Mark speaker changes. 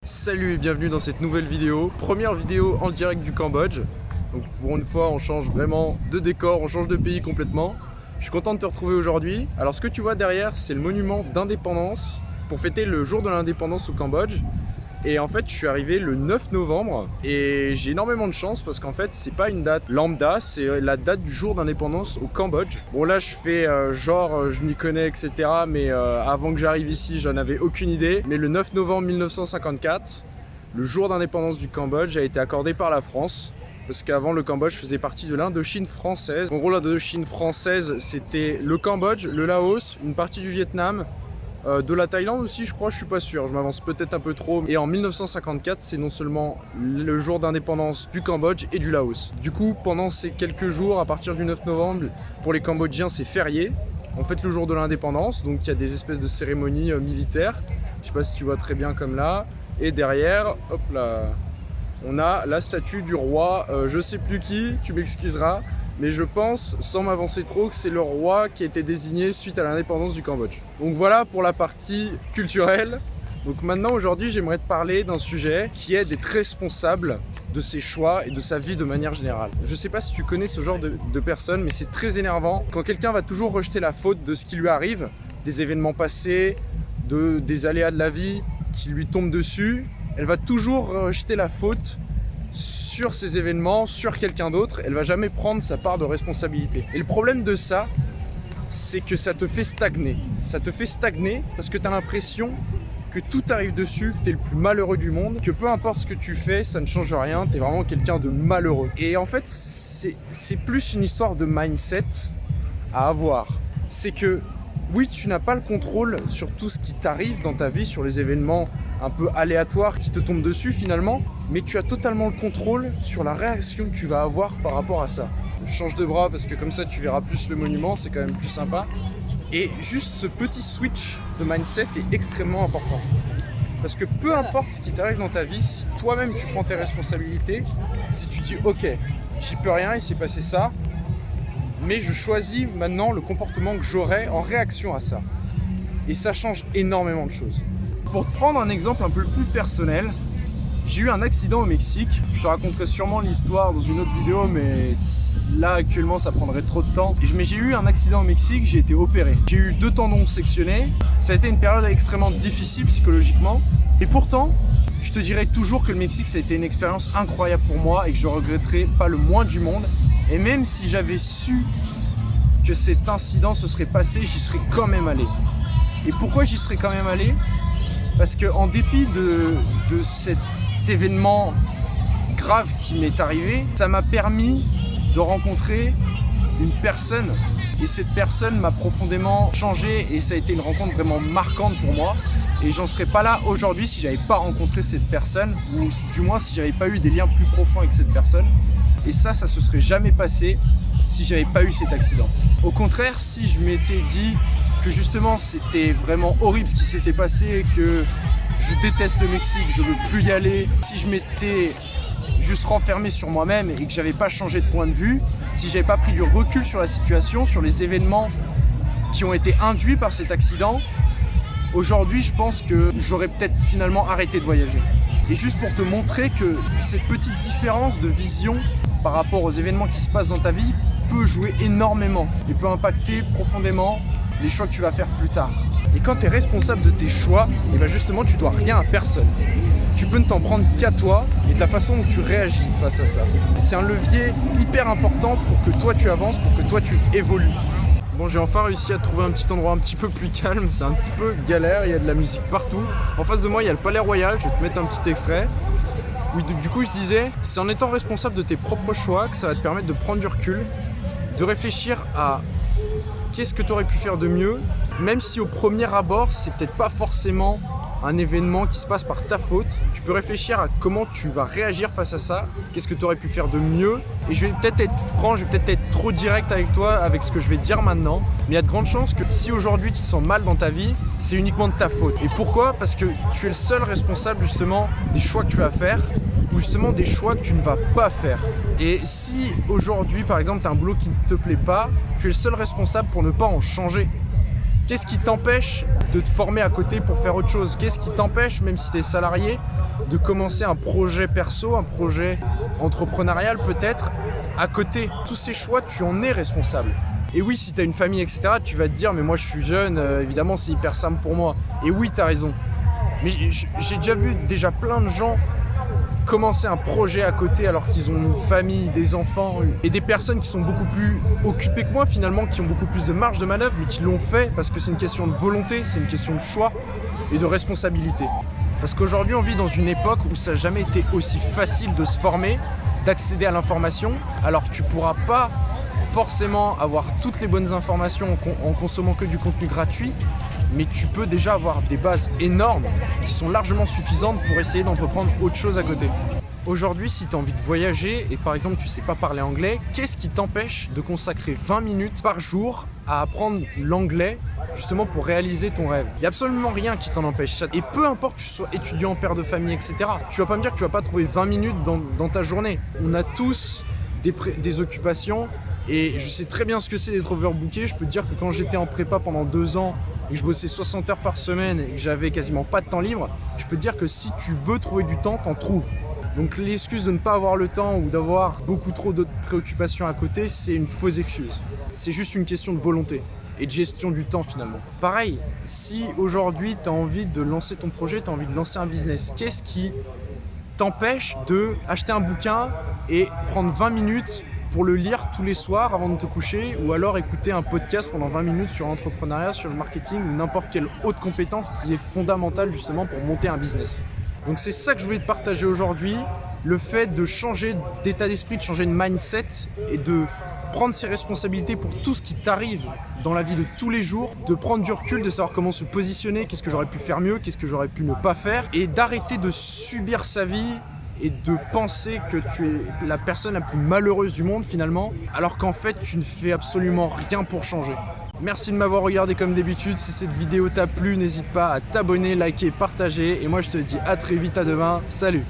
Speaker 1: Salut et bienvenue dans cette nouvelle vidéo. Première vidéo en direct du Cambodge. Donc pour une fois on change vraiment de décor, on change de pays complètement. Je suis content de te retrouver aujourd'hui. Alors ce que tu vois derrière, c'est le monument d'indépendance pour fêter le jour de l'indépendance au Cambodge. Et en fait je suis arrivé le 9 novembre et j'ai énormément de chance parce qu'en fait c'est pas une date lambda, c'est la date du jour d'indépendance au Cambodge. Bon là je fais je m'y connais etc, mais avant que j'arrive ici j'en avais aucune idée. Mais le 9 novembre 1954, le jour d'indépendance du Cambodge a été accordé par la France. Parce qu'avant le Cambodge faisait partie de l'Indochine française. En gros l'Indochine française c'était le Cambodge, le Laos, une partie du Vietnam, de la Thaïlande aussi je crois, je suis pas sûr, je m'avance peut-être un peu trop. Et en 1954 c'est non seulement le jour d'indépendance du Cambodge et du Laos. Du coup pendant ces quelques jours, à partir du 9 novembre, pour les Cambodgiens c'est férié. On fête le jour de l'indépendance, donc il y a des espèces de cérémonies militaires. Je sais pas si tu vois très bien comme là. Et derrière, hop là, on a la statue du roi, je sais plus qui, tu m'excuseras. Mais je pense, sans m'avancer trop, que c'est le roi qui a été désigné suite à l'indépendance du Cambodge. Donc voilà pour la partie culturelle. Donc maintenant, aujourd'hui, j'aimerais te parler d'un sujet qui est d'être responsable de ses choix et de sa vie de manière générale. Je sais pas si tu connais ce genre de personnes, mais c'est très énervant quand quelqu'un va toujours rejeter la faute de ce qui lui arrive, des événements passés, des aléas de la vie qui lui tombent dessus. Elle va toujours rejeter la faute sur ces événements, sur quelqu'un d'autre. Elle va jamais prendre sa part de responsabilité. Et le problème de ça, c'est que ça te fait stagner. Ça te fait stagner parce que tu as l'impression que tout arrive dessus, que tu es le plus malheureux du monde, que peu importe ce que tu fais, ça ne change rien, tu es vraiment quelqu'un de malheureux. Et en fait, c'est plus une histoire de mindset à avoir. C'est que oui, tu n'as pas le contrôle sur tout ce qui t'arrive dans ta vie, sur les événements un peu aléatoires qui te tombent dessus finalement, mais tu as totalement le contrôle sur la réaction que tu vas avoir par rapport à ça. Je change de bras parce que comme ça tu verras plus le monument, c'est quand même plus sympa. Et juste ce petit switch de mindset est extrêmement important. Parce que peu importe ce qui t'arrive dans ta vie, si toi-même tu prends tes responsabilités, si tu dis ok, j'y peux rien, il s'est passé ça, mais je choisis maintenant le comportement que j'aurai en réaction à ça. Et ça change énormément de choses. Pour te prendre un exemple un peu plus personnel, j'ai eu un accident au Mexique. Je te raconterai sûrement l'histoire dans une autre vidéo, mais là actuellement ça prendrait trop de temps. Mais j'ai eu un accident au Mexique, j'ai été opéré. J'ai eu 2 tendons sectionnés. Ça a été une période extrêmement difficile psychologiquement. Et pourtant, je te dirais toujours que le Mexique ça a été une expérience incroyable pour moi et que je regretterai pas le moins du monde. Et même si j'avais su que cet incident se serait passé, j'y serais quand même allé. Et pourquoi j'y serais quand même allé? Parce qu'en dépit de cet événement grave qui m'est arrivé, ça m'a permis de rencontrer une personne. Et cette personne m'a profondément changé et ça a été une rencontre vraiment marquante pour moi. Et j'en serais pas là aujourd'hui si j'avais pas rencontré cette personne, ou du moins si j'avais pas eu des liens plus profonds avec cette personne. Et ça se serait jamais passé si j'avais pas eu cet accident. Au contraire, si je m'étais dit que justement c'était vraiment horrible ce qui s'était passé, que je déteste le Mexique, je veux plus y aller, si je m'étais juste renfermé sur moi-même et que j'avais pas changé de point de vue, si j'avais pas pris du recul sur la situation, sur les événements qui ont été induits par cet accident, aujourd'hui je pense que j'aurais peut-être finalement arrêté de voyager. Et juste pour te montrer que cette petite différence de vision par rapport aux événements qui se passent dans ta vie peut jouer énormément et peut impacter profondément les choix que tu vas faire plus tard. Et quand tu es responsable de tes choix, et bien justement tu dois rien à personne. Tu peux ne t'en prendre qu'à toi et de la façon dont tu réagis face à ça. C'est un levier hyper important pour que toi tu avances, pour que toi tu évolues. Bon, j'ai enfin réussi à trouver un petit endroit un petit peu plus calme, c'est un petit peu galère, il y a de la musique partout. En face de moi il y a le Palais Royal, je vais te mettre un petit extrait. Oui, du coup je disais, c'est en étant responsable de tes propres choix que ça va te permettre de prendre du recul, de réfléchir à qu'est-ce que tu aurais pu faire de mieux, même si au premier abord c'est peut-être pas forcément un événement qui se passe par ta faute. Tu peux réfléchir à comment tu vas réagir face à ça, qu'est-ce que tu aurais pu faire de mieux. Et je vais peut-être être franc, je vais peut-être être trop direct avec toi avec ce que je vais dire maintenant, mais il y a de grandes chances que si aujourd'hui tu te sens mal dans ta vie, c'est uniquement de ta faute. Et pourquoi? Parce que tu es le seul responsable justement des choix que tu vas faire, ou justement des choix que tu ne vas pas faire. Et si aujourd'hui par exemple tu as un boulot qui ne te plaît pas, tu es le seul responsable pour ne pas en changer. Qu'est-ce qui t'empêche de te former à côté pour faire autre chose? Qu'est-ce qui t'empêche, même si tu es salarié, de commencer un projet perso, un projet entrepreneurial peut-être, à côté. Tous ces choix, tu en es responsable. Et oui, si tu as une famille, etc., tu vas te dire, mais moi je suis jeune, évidemment c'est hyper simple pour moi. Et oui, tu as raison. Mais j'ai déjà vu plein de gens commencer un projet à côté alors qu'ils ont une famille, des enfants et des personnes qui sont beaucoup plus occupées que moi finalement, qui ont beaucoup plus de marge de manœuvre, mais qui l'ont fait parce que c'est une question de volonté, c'est une question de choix et de responsabilité. Parce qu'aujourd'hui on vit dans une époque où ça n'a jamais été aussi facile de se former, d'accéder à l'information, alors tu ne pourras pas forcément avoir toutes les bonnes informations en consommant que du contenu gratuit, mais tu peux déjà avoir des bases énormes qui sont largement suffisantes pour essayer d'entreprendre autre chose à côté. Aujourd'hui, si tu as envie de voyager et par exemple tu ne sais pas parler anglais, qu'est-ce qui t'empêche de consacrer 20 minutes par jour à apprendre l'anglais justement pour réaliser ton rêve? Il n'y a absolument rien qui t'en empêche. Et peu importe que tu sois étudiant, père de famille, etc. Tu vas pas me dire que tu vas pas trouver 20 minutes dans ta journée. On a tous des occupations. Et je sais très bien ce que c'est d'être overbooké. Je peux te dire que quand j'étais en prépa pendant 2 ans et que je bossais 60 heures par semaine et que j'avais quasiment pas de temps libre, je peux te dire que si tu veux trouver du temps, t'en trouves. Donc l'excuse de ne pas avoir le temps ou d'avoir beaucoup trop d'autres préoccupations à côté, c'est une fausse excuse. C'est juste une question de volonté et de gestion du temps finalement. Pareil, si aujourd'hui tu as envie de lancer ton projet, tu as envie de lancer un business, qu'est-ce qui t'empêche de acheter un bouquin et prendre 20 minutes pour le lire tous les soirs avant de te coucher, ou alors écouter un podcast pendant 20 minutes sur l'entrepreneuriat, sur le marketing ou n'importe quelle autre compétence qui est fondamentale justement pour monter un business. Donc c'est ça que je voulais te partager aujourd'hui, le fait de changer d'état d'esprit, de changer de mindset et de prendre ses responsabilités pour tout ce qui t'arrive dans la vie de tous les jours, de prendre du recul, de savoir comment se positionner, qu'est-ce que j'aurais pu faire mieux, qu'est-ce que j'aurais pu ne pas faire, et d'arrêter de subir sa vie et de penser que tu es la personne la plus malheureuse du monde finalement, alors qu'en fait tu ne fais absolument rien pour changer. Merci de m'avoir regardé comme d'habitude. Si cette vidéo t'a plu, n'hésite pas à t'abonner, liker, partager, et moi je te dis à très vite, à demain, salut!